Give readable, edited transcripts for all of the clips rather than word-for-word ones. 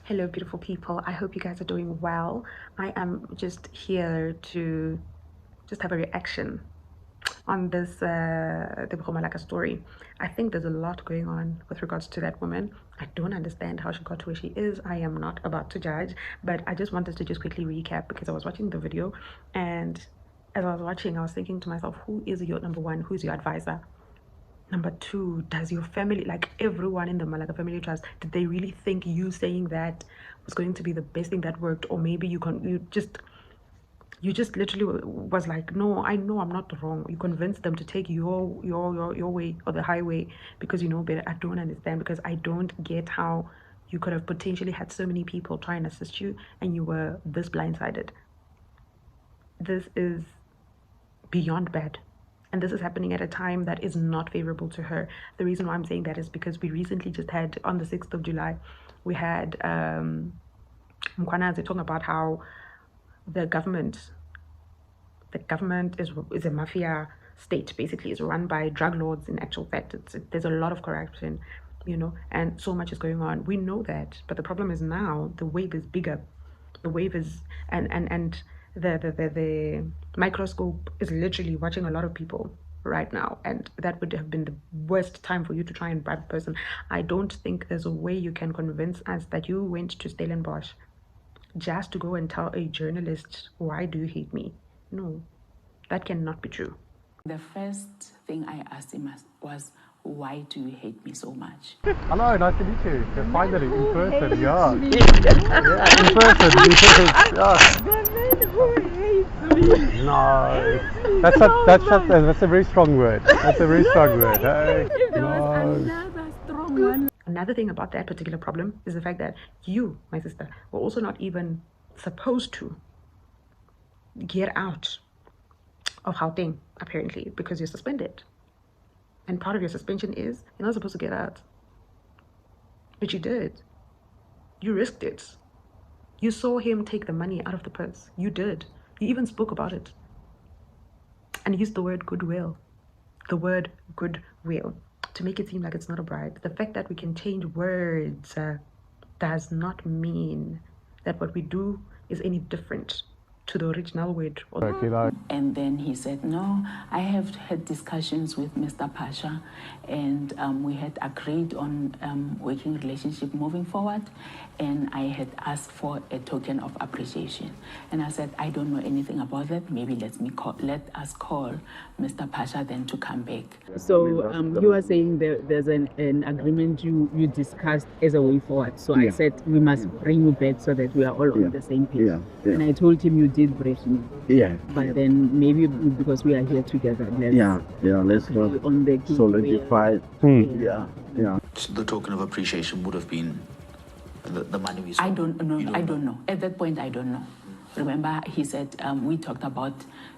Hello, beautiful people. I hope you guys are doing well. I am just here to just have a reaction on this Tebogo Malaka story. I think there's a lot going on with regards to that woman. I don't understand how she got to where she is. I am not about to judge, but I just want us to just quickly recap because I was watching the video, and as I was watching, I was thinking to myself, who is your number one? Who's your advisor? Number two, does your family, like everyone in the Malaka family trust, did they really think you saying that was going to be the best thing that worked? Or maybe you just literally was like, no, I know I'm not wrong. You convinced them to take your way or the highway because you know better. I don't understand, because I don't get how you could have potentially had so many people try and assist you and you were this blindsided. This is beyond bad. And this is happening at a time that is not favorable to her. The reason why I'm saying that is because we recently just had, on the 6th of July, we had Mkwanazi talking about how the government is a mafia state, basically. Is run by drug lords. In actual fact, there's a lot of corruption, and so much is going on. We know that, but the problem is now the wave is bigger. The wave is and the microscope is literally watching a lot of people right now, and that would have been the worst time for you to try and bribe a person. I don't think there's a way you can convince us that you went to Stellenbosch just to go and tell a journalist, why do you hate me? No, that cannot be true. The first thing I asked him was, why do you hate me so much? Hello, nice to meet you. Finally, in person, yeah. Yeah, in person, yeah. The man who hates me. No, that's a very strong word. That's a very strong word. Hey, If there was another strong one. Another thing about that particular problem is the fact that you, my sister, were also not even supposed to get out of Gauteng, apparently, because you're suspended. And part of your suspension is you're not supposed to get out. But you did. You risked it. You saw him take the money out of the purse. You did. You even spoke about it. And used the word goodwill. The word goodwill. To make it seem like it's not a bribe. The fact that we can change words does not mean that what we do is any different to the original word. And then he said, no, I have had discussions with Mr. Pasha, and we had agreed on working relationship moving forward, and I had asked for a token of appreciation. And I said, I don't know anything about that. Maybe let us call Mr. Pasha then to come back. So you were saying there's an agreement you discussed as a way forward. So I said we must bring you back so that we are all on the same page. And I told him you did break me. But then maybe because we are here together, let's not on the solidify. The token of appreciation would have been the money we spent. I don't know. At that point, I don't know. Remember, he said, we talked about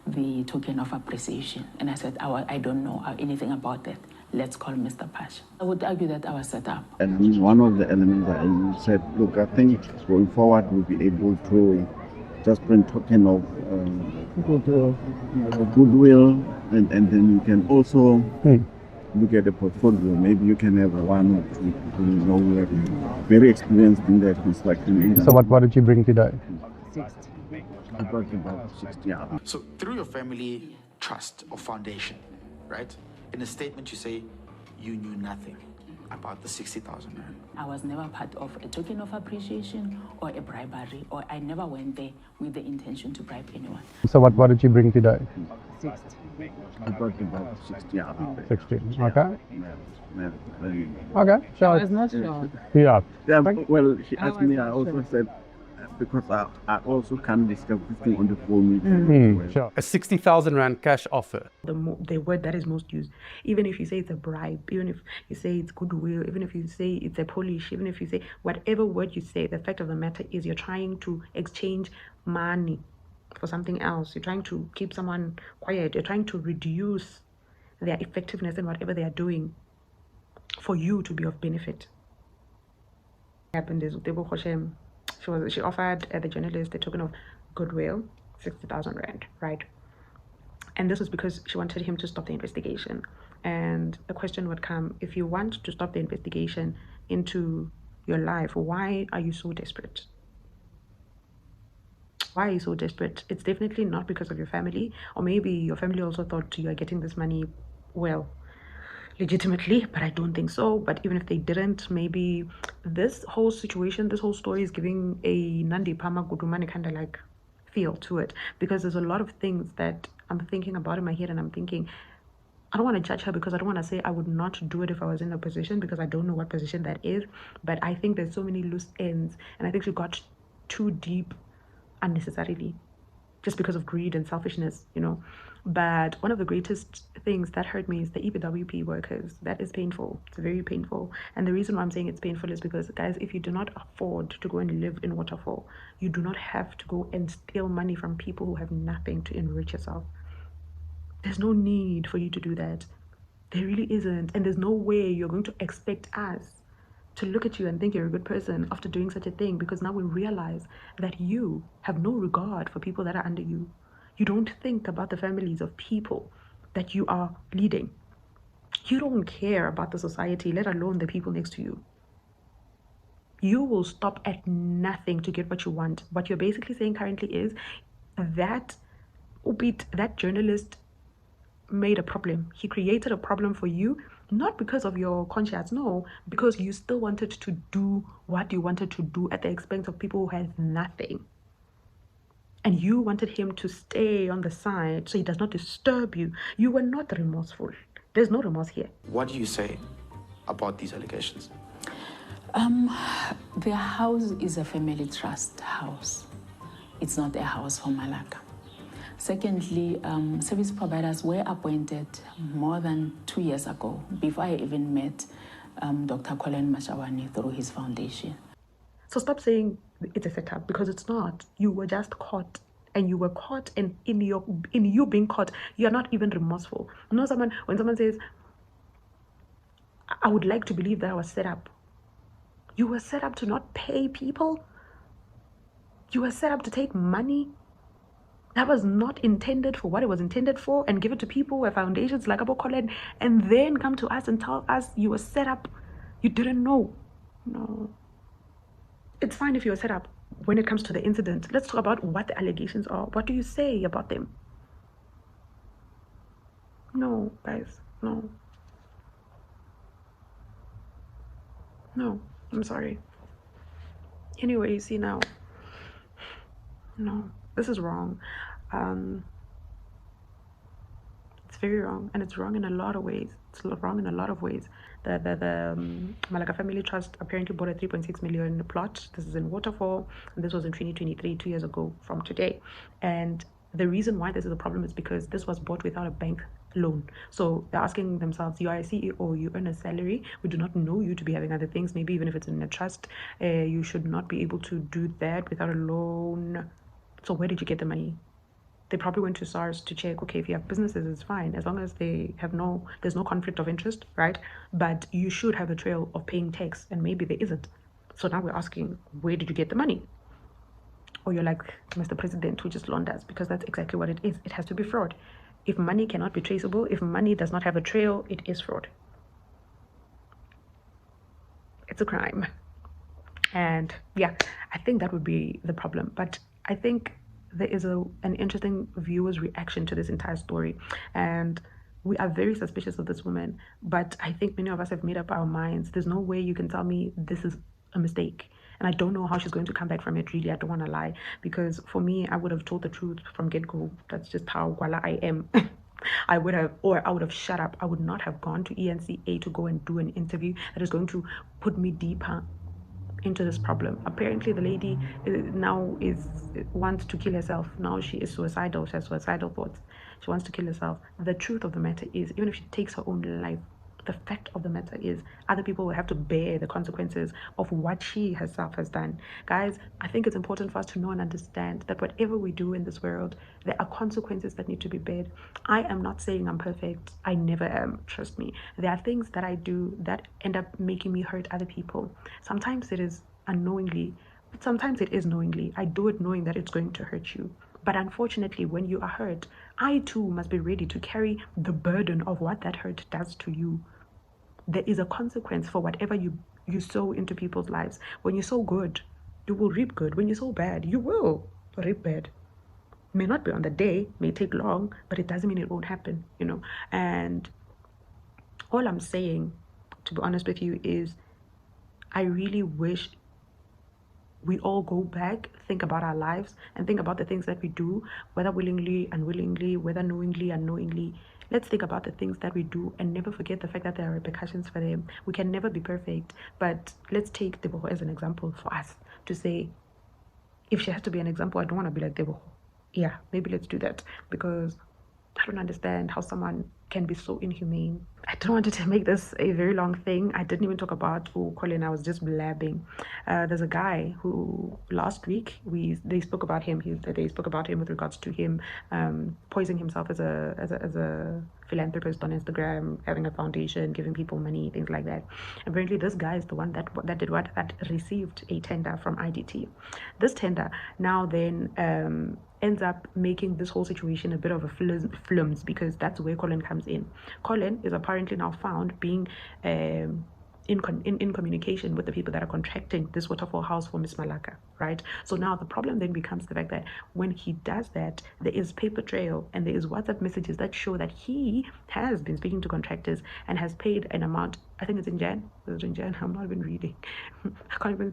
the token of appreciation. And I said, I don't know anything about that. Let's call Mr. Pasha. I would argue that I was set up. And one of the elements I said, look, I think going forward, we'll be able to just bring token of goodwill, and then you can also look at the portfolio. Maybe you can have one or two people who are very experienced in that construction. So what did you bring today? 60. About 60. So through your family trust or foundation, right? In a statement you say you knew nothing about the 60,000 rand. I was never part of a token of appreciation or a bribery, or I never went there with the intention to bribe anyone. So what did you bring today? 60. About 60. 60. Okay. Yeah. Okay. So I was not sure. Yeah. Well, she asked me. I also said, because I also can't discuss this thing on the phone. Sure. A 60,000 rand cash offer. The word that is most used, even if you say it's a bribe, even if you say it's goodwill, even if you say it's a polish, even if you say whatever word you say, the fact of the matter is you're trying to exchange money for something else. You're trying to keep someone quiet. You're trying to reduce their effectiveness in whatever they are doing for you to be of benefit. What happened is Tebogo, she offered the journalist a token of goodwill, 60,000 rand, right? And this was because she wanted him to stop the investigation. And the question would come, if you want to stop the investigation into your life. Why are you so desperate? Why are you so desperate? It's definitely not because of your family, or maybe your family also thought you are getting this money, well, legitimately, but I don't think so. But even if they didn't, maybe this whole situation, this whole story is giving a Nandi Pama Gudumani kind of like feel to it, because there's a lot of things that I'm thinking about in my head, and I'm thinking, I don't want to judge her because I don't want to say I would not do it if I was in a position, because I don't know what position that is. But I think there's so many loose ends, and I think she got too deep unnecessarily just because of greed and selfishness, you know. But one of the greatest things that hurt me is the EPWP workers. That is painful. It's very painful. And the reason why I'm saying it's painful is because, guys, if you do not afford to go and live in Waterfall, you do not have to go and steal money from people who have nothing to enrich yourself. There's no need for you to do that. There really isn't. And there's no way you're going to expect us to look at you and think you're a good person after doing such a thing, because now we realize that you have no regard for people that are under you. You don't think about the families of people that you are leading. You don't care about the society, let alone the people next to you. You will stop at nothing to get what you want. What you're basically saying currently is that that journalist made a problem. He created a problem for you, not because of your conscience, no, because you still wanted to do what you wanted to do at the expense of people who had nothing. And you wanted him to stay on the side so he does not disturb you. You were not remorseful. There's no remorse here. What do you say about these allegations? Their house is a family trust house. It's not a house for Malaka. Secondly, service providers were appointed more than 2 years ago, before I even met Dr. Colin Mashawana through his foundation. So stop saying it's a setup, because it's not. You were just caught, and you were caught, and in you being caught, you're not even remorseful. You know, when someone says, I would like to believe that I was set up. You were set up to not pay people. You were set up to take money that was not intended for what it was intended for, and give it to people who have foundations like Abu Khaled, and then come to us and tell us you were set up. You didn't know. No. It's fine if you were set up. When it comes to the incident, let's talk about what the allegations are. What do you say about them? No, guys, no. No, I'm sorry. Anyway, you see now, no, this is wrong. It's very wrong, and it's wrong in a lot of ways. It's wrong in a lot of ways. The Malaka Family Trust apparently bought a 3.6 million plot. This is in Waterfall, and this was in 2023, 2 years ago from today. And the reason why this is a problem is because this was bought without a bank loan. So they're asking themselves, you are a CEO, you earn a salary, we do not know you to be having other things, maybe even if it's in a trust, you should not be able to do that without a loan. So where did you get the money? They probably went to SARS to check, okay, if you have businesses, it's fine, as long as they have there's no conflict of interest, right? But you should have a trail of paying tax, and maybe there isn't. So now we're asking, where did you get the money? Or you're like Mr. President, who just launders, because that's exactly what it is. It has to be fraud. If money cannot be traceable, if money does not have a trail, it is fraud. It's a crime. And yeah, I think that would be the problem. But I think there is an interesting viewer's reaction to this entire story. And we are very suspicious of this woman. But I think many of us have made up our minds. There's no way you can tell me this is a mistake. And I don't know how she's going to come back from it, really. I don't want to lie. Because for me, I would have told the truth from get-go. That's just how Gwala I am. I would have shut up. I would not have gone to ENCA to go and do an interview that is going to put me deeper into this problem. Apparently the lady now wants to kill herself. Now she is suicidal. She has suicidal thoughts. She wants to kill herself. The truth of the matter is, even if she takes her own life, the fact of the matter is other people will have to bear the consequences of what she herself has done. Guys, I think it's important for us to know and understand that whatever we do in this world, there are consequences that need to be bared. I am not saying I'm perfect. I never am. Trust me. There are things that I do that end up making me hurt other people. Sometimes it is unknowingly, but sometimes it is knowingly. I do it knowing that it's going to hurt you. But unfortunately, when you are hurt, I too must be ready to carry the burden of what that hurt does to you. There is a consequence for whatever you you sow into people's lives. When you sow good, you will reap good. When you sow bad, you will reap bad. May not be on the day, may take long, but it doesn't mean it won't happen, you know. And all I'm saying, to be honest with you, is I really wish we all go back, think about our lives, and think about the things that we do, whether willingly, unwillingly, whether knowingly, unknowingly. Let's think about the things that we do and never forget the fact that there are repercussions for them. We can never be perfect, but let's take Tebogo as an example for us to say, if she has to be an example, I don't want to be like Tebogo. Yeah, maybe let's do that, because I don't understand how someone can be so inhumane. I don't want to make this a very long thing. I didn't even talk about Colin. I was just blabbing. There's a guy who last week they spoke about him. They spoke about him with regards to him poisoning himself as a philanthropist on Instagram, having a foundation, giving people money, things like that. Apparently, this guy is the one that received a tender from IDT. This tender now then ends up making this whole situation a bit of a flums, because that's where Colin comes in. Colin is apparently now found being in communication with the people that are contracting this waterfall house for Miss Malaka, right? So now the problem then becomes the fact that when he does that, there is paper trail and there is WhatsApp messages that show that he has been speaking to contractors and has paid an amount. I think it's in Jan. Is it in Jan? I'm not even reading. I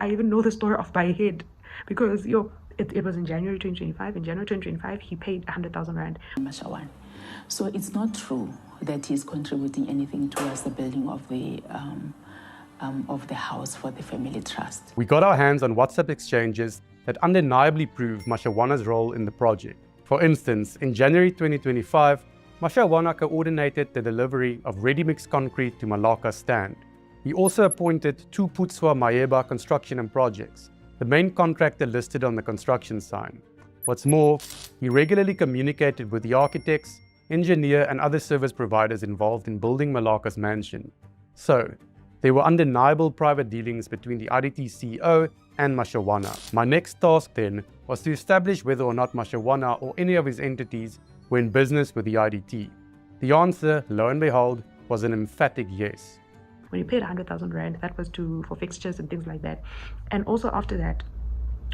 even know the story off by head, because it was in January 2025. In January 2025, he paid 100,000 rand. Mashawana. So it's not true that he's contributing anything towards the building of the house for the family trust. We got our hands on WhatsApp exchanges that undeniably prove Mashawana's role in the project. For instance, in January 2025, Mashawana coordinated the delivery of ready-mix concrete to Malaka's stand. He also appointed two Putswa Mayeba construction and projects, the main contractor listed on the construction sign. What's more, he regularly communicated with the architects, engineer and other service providers involved in building Malaka's mansion. So, there were undeniable private dealings between the IDT CEO and Mashawana. My next task then was to establish whether or not Mashawana or any of his entities were in business with the IDT. The answer, lo and behold, was an emphatic yes. When he paid 100,000 rand, that was for fixtures and things like that. And also after that,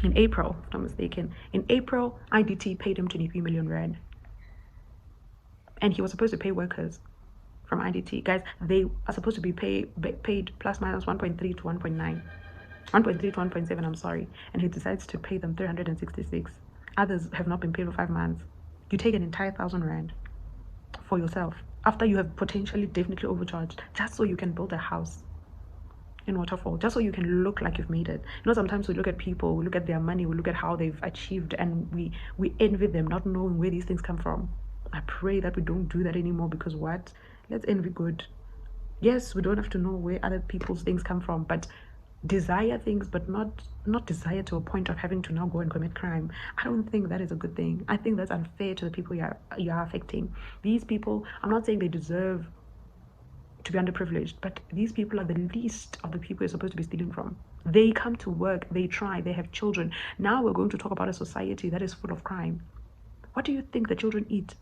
in April, if I'm not mistaken, in April, IDT paid him 23 million rand. And he was supposed to pay workers from IDT. Guys, they are supposed to be paid plus minus 1.3 to 1.9. 1.3 to 1.7, I'm sorry. And he decides to pay them 366. Others have not been paid for 5 months. You take an entire 1,000 rand for yourself after you have potentially definitely overcharged, just so you can build a house in Waterfall, just so you can look like you've made it. You know, sometimes we look at people, we look at their money, we look at how they've achieved, and we envy them, not knowing where these things come from. I pray that we don't do that anymore, because what? Let's envy good. Yes, we don't have to know where other people's things come from, but desire things, but not desire to a point of having to now go and commit crime. I don't think that is a good thing. I think that's unfair to the people you are affecting. These people, I'm not saying they deserve to be underprivileged, but these people are the least of the people you're supposed to be stealing from. They come to work, they try, they have children. Now we're going to talk about a society that is full of crime. What do you think the children eat?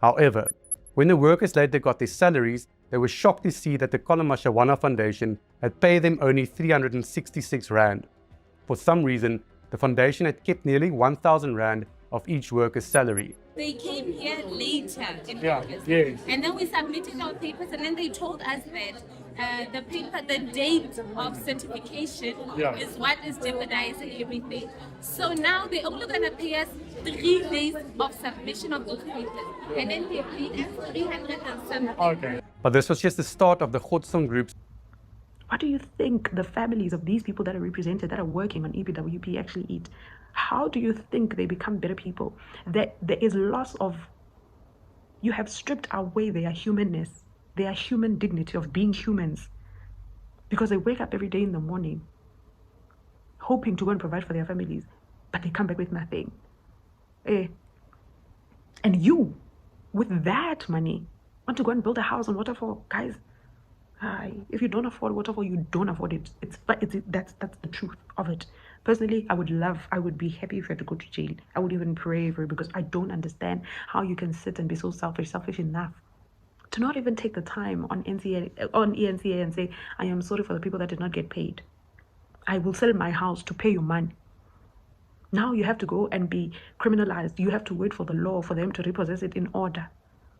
However, when the workers later got their salaries, they were shocked to see that the Colin Mashawana Foundation had paid them only 366 rand. For some reason, the foundation had kept nearly 1,000 rand of each worker's salary. They came here later in August, yes. And then we submitted our papers, and then they told us that the date of certification is what is jeopardizing everything. So now they're only going to pay us 3 days of submission of those papers, and then they paid us 300 and something. Okay. But this was just the start of the Khotsong Group's. What do you think the families of these people that are represented, that are working on EPWP, actually eat? How do you think they become better people? There is loss of, you have stripped away their humanness, their human dignity of being humans, because they wake up every day in the morning hoping to go and provide for their families, but they come back with nothing. And you, with that money, want to go and build a house on Waterfall. Guys, if you don't afford Waterfall, you don't afford it. That's the truth of it. Personally, I would be happy if I had to go to jail. I would even pray for it, because I don't understand how you can sit and be so selfish enough to not even take the time on ENCA and say, I am sorry for the people that did not get paid. I will sell my house to pay your money. Now you have to go and be criminalized. You have to wait for the law for them to repossess it in order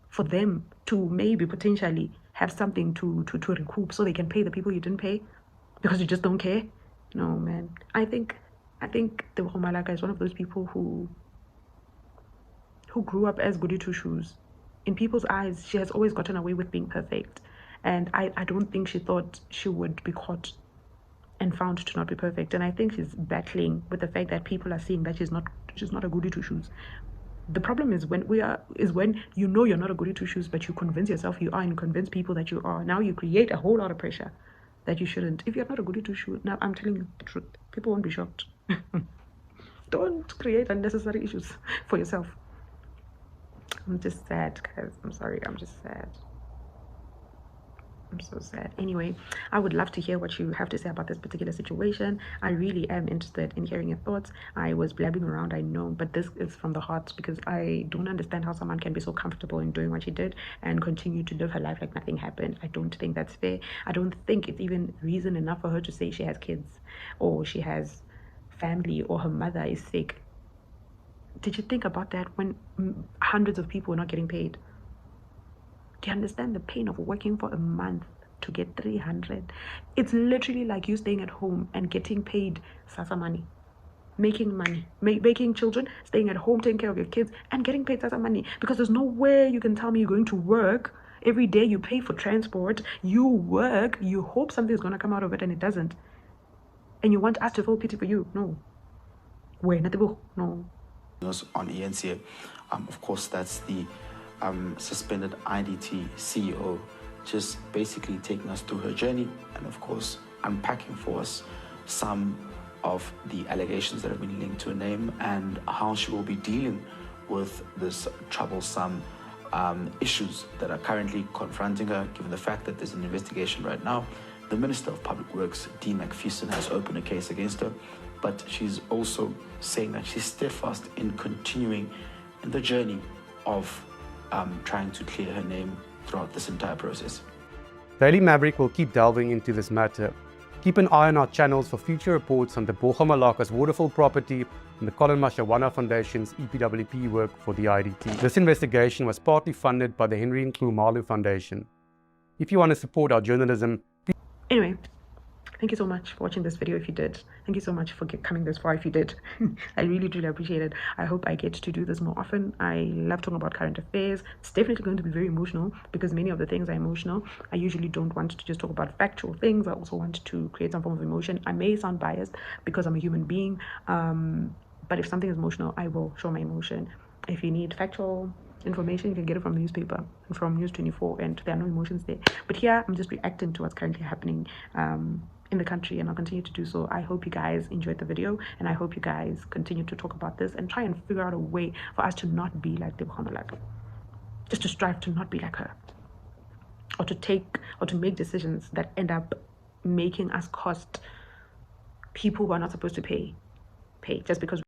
for them to maybe potentially have something to recoup so they can pay the people you didn't pay because you just don't care. No, man. I think Tebogo Malaka is one of those people who grew up as goody two-shoes. In people's eyes, she has always gotten away with being perfect. And I don't think she thought she would be caught and found to not be perfect. And I think she's battling with the fact that people are seeing that she's not a goody two-shoes. The problem is when you know you're not a goody two-shoes, but you convince yourself you are and convince people that you are. Now you create a whole lot of pressure that you shouldn't. If you're not a goody two-shoes, now I'm telling you the truth. People won't be shocked. Don't create unnecessary issues for yourself. I'm just sad, guys. I'm sorry. I'm just sad. I'm so sad. Anyway, I would love to hear what you have to say about this particular situation. I really am interested in hearing your thoughts. I was blabbing around, I know, but this is from the heart because I don't understand how someone can be so comfortable in doing what she did and continue to live her life like nothing happened. I don't think that's fair. I don't think it's even reason enough for her to say she has kids or she has family or her mother is sick. Did you think about that when hundreds of people are not getting paid? Do you understand the pain of working for a month to get 300? It's literally like you staying at home and getting paid SASSA money, making money, making children, staying at home, taking care of your kids, and getting paid SASSA money. Because there's no way you can tell me you're going to work every day. You pay for transport, you work, you hope something's going to come out of it, and it doesn't. And you want us to feel pity for you? No. No. On ENCA, of course, that's the suspended IDT CEO, just basically taking us through her journey and, of course, unpacking for us some of the allegations that have been linked to her name and how she will be dealing with this troublesome issues that are currently confronting her, given the fact that there's an investigation right now. The Minister of Public Works, Dean McPherson, has opened a case against her, but she's also saying that she's steadfast in continuing in the journey of trying to clear her name throughout this entire process. Daily Maverick will keep delving into this matter. Keep an eye on our channels for future reports on Tebogo Malaka's waterfall property and the Colin Mashawana Foundation's EPWP work for the IDT. This investigation was partly funded by the Henry Nkumalu Foundation. If you want to support our journalism, anyway, thank you so much for watching this video if you did. Thank you so much for coming this far if you did. I really, truly appreciate it. I hope I get to do this more often. I love talking about current affairs. It's definitely going to be very emotional because many of the things are emotional. I usually don't want to just talk about factual things. I also want to create some form of emotion. I may sound biased because I'm a human being, but if something is emotional, I will show my emotion. If you need factual information, you can get it from the newspaper and from News 24, and there are no emotions there. But here, I'm just reacting to what's currently happening in the country, and I'll continue to do so. I hope you guys enjoyed the video, and I hope you guys continue to talk about this and try and figure out a way for us to not be like Tebogo Malaka, just to strive to not be like her, or to make decisions that end up making us cost people who are not supposed to pay just because